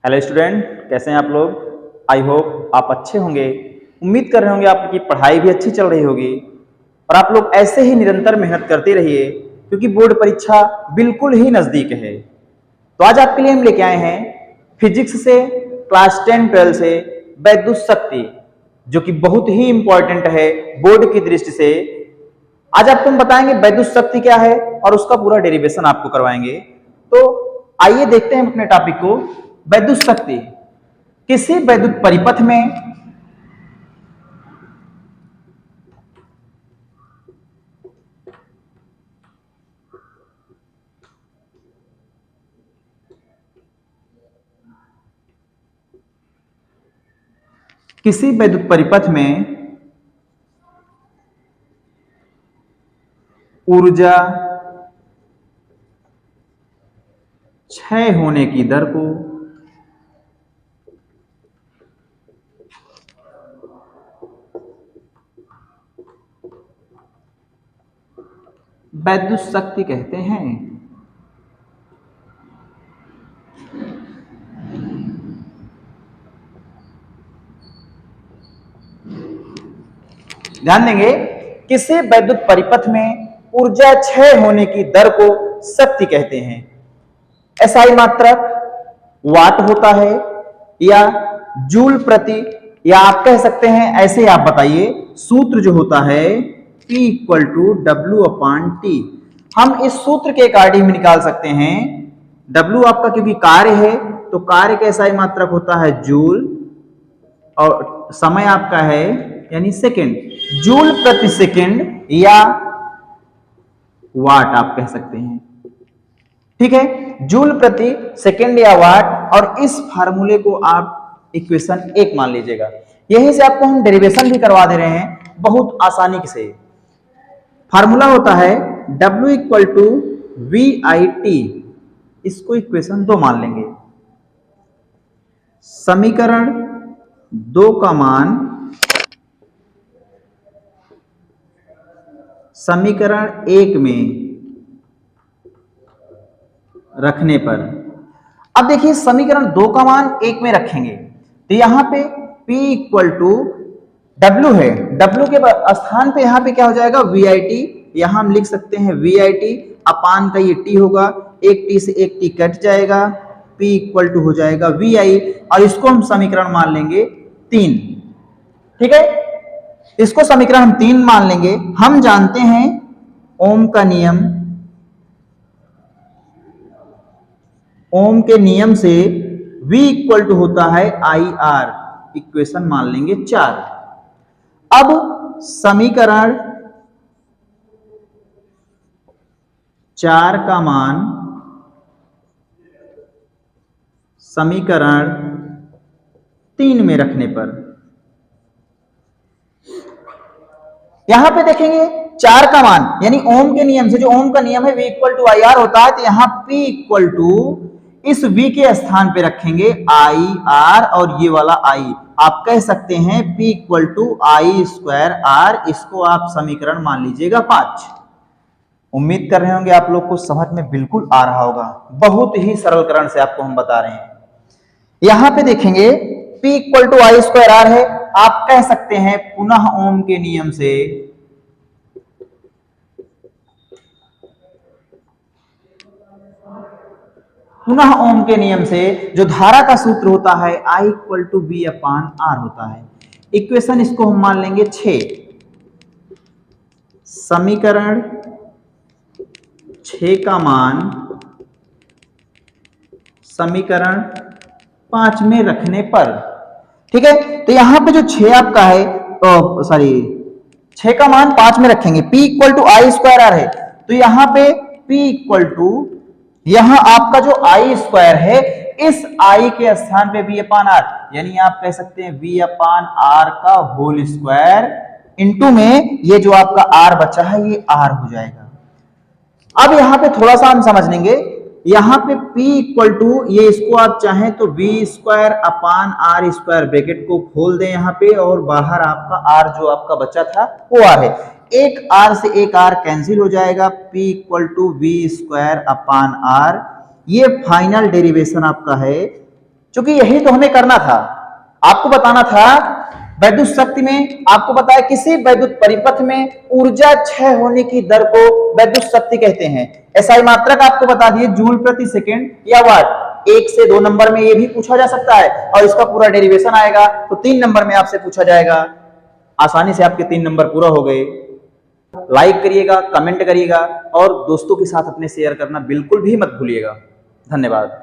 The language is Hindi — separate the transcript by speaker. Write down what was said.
Speaker 1: हेलो स्टूडेंट, कैसे हैं आप लोग। आई होप आप अच्छे होंगे। उम्मीद कर रहे होंगे आपकी पढ़ाई भी अच्छी चल रही होगी और आप लोग ऐसे ही निरंतर मेहनत करते रहिए क्योंकि बोर्ड परीक्षा बिल्कुल ही नज़दीक है। तो आज आपके लिए हम लेके आए हैं फिजिक्स से क्लास 10-12 से वैद्युत शक्ति, जो कि बहुत ही इंपॉर्टेंट है बोर्ड की दृष्टि से। आज आपको हम बताएंगे वैद्युत शक्ति क्या है और उसका पूरा डेरिवेशन आपको करवाएंगे। तो आइए देखते हैं अपने टॉपिक को। वैद्युत शक्ति किसी वैद्युत परिपथ में किसी वैद्युत परिपथ में ऊर्जा क्षय होने की दर को वैद्युत शक्ति कहते हैं। ध्यान देंगे, किसी वैद्युत परिपथ में ऊर्जा क्षय होने की दर को शक्ति कहते हैं। एसआई मात्रक वाट होता है या जूल प्रति, या आप कह सकते हैं ऐसे आप बताइए। सूत्र जो होता है P equal to W upon T, हम इस सूत्र के अकॉर्डिंग में निकाल सकते हैं। W आपका क्योंकि कार्य है तो कार्य का एसआई मात्रक होता है जूल और समय आपका है यानी सेकेंड, जूल प्रति सेकेंड या वाट आप कह सकते हैं। ठीक है, जूल प्रति सेकेंड या वाट, और इस फार्मूले को आप इक्वेशन 1 मान लीजिएगा। यहीं से आपको हम डेरिवेशन भी करवा दे रहे हैं बहुत आसानी से। फार्मूला होता है W equal to V I T, इसको इक्वेशन 2 मान लेंगे। समीकरण 2 का मान समीकरण 1 में रखने पर, अब देखिए समीकरण 2 का मान 1 में रखेंगे तो यहां पे P इक्वल टू W है, W के स्थान पे यहां पे क्या हो जाएगा वी आई टी, यहां हम लिख सकते हैं वी आई टी अपान का ये टी होगा, एक टी से एक टी कट जाएगा, P इक्वल टू हो जाएगा वी आई, और इसको हम समीकरण मान लेंगे 3। ठीक है, इसको समीकरण हम 3 मान लेंगे। हम जानते हैं ओम का नियम, ओम के नियम से V इक्वल टू होता है आई आर, इक्वेशन मान लेंगे 4। अब समीकरण 4 का मान समीकरण 3 में रखने पर, यहां पे देखेंगे 4 का मान यानी ओम के नियम से, जो ओम का नियम है V equal to I R होता है, तो यहां P इक्वल टू इस V के स्थान पे रखेंगे आई आर और ये वाला I, आप कह सकते हैं P equal to I square R, इसको आप समीकरण मान लीजिएगा 5। उम्मीद कर रहे होंगे आप लोग को समझ में बिल्कुल आ रहा होगा, बहुत ही सरलकरण से आपको हम बता रहे हैं। यहां पे देखेंगे P equal to I square R है, आप कह सकते हैं पुनः ओम के नियम से जो धारा का सूत्र होता है I equal to V upon R होता है। इक्वेशन इसको हम मान लेंगे 6। समीकरण 6 का मान समीकरण 5 में रखने पर, ठीक है, तो यहां पे जो 6 आपका है, 6 का मान 5 में रखेंगे, P equal to I square R है, तो यहां पे P इक्वल टू यहां आपका जो आई स्क्वायर है, इस आई के स्थान पे V अपान आर, यानी आप कह सकते हैं V अपान आर का होल स्क्वायर इंटू में ये जो आपका आर बचा है ये आर हो जाएगा। अब यहां पे थोड़ा सा हम समझ लेंगे, यहां पे P इक्वल टू ये, इसको आप चाहें तो V square upon R square, bracket को खोल दें यहां पे, और बाहर आपका R जो आपका बचा था वो R है, एक R से एक R कैंसिल हो जाएगा, P equal to V square upon R, ये फाइनल डेरिवेशन आपका है क्योंकि यही तो हमें करना था, आपको बताना था वैद्युत शक्ति में, आपको बताया किसी वैद्युत परिपथ में ऊर्जा क्षय होने की दर को वैद्युत शक्ति कहते हैं। एसआई मात्रक आपको बता दिए, जूल प्रति सेकंड या वाट। 1 से 2 नंबर में ये भी पूछा जा सकता है और इसका पूरा डेरिवेशन आएगा, तो 3 नंबर में आपसे पूछा जाएगा। आसानी से आपके 3 नंबर पूरा हो गए। लाइक करिएगा, कमेंट करिएगा और दोस्तों के साथ अपने शेयर करना बिल्कुल भी मत भूलिएगा। धन्यवाद।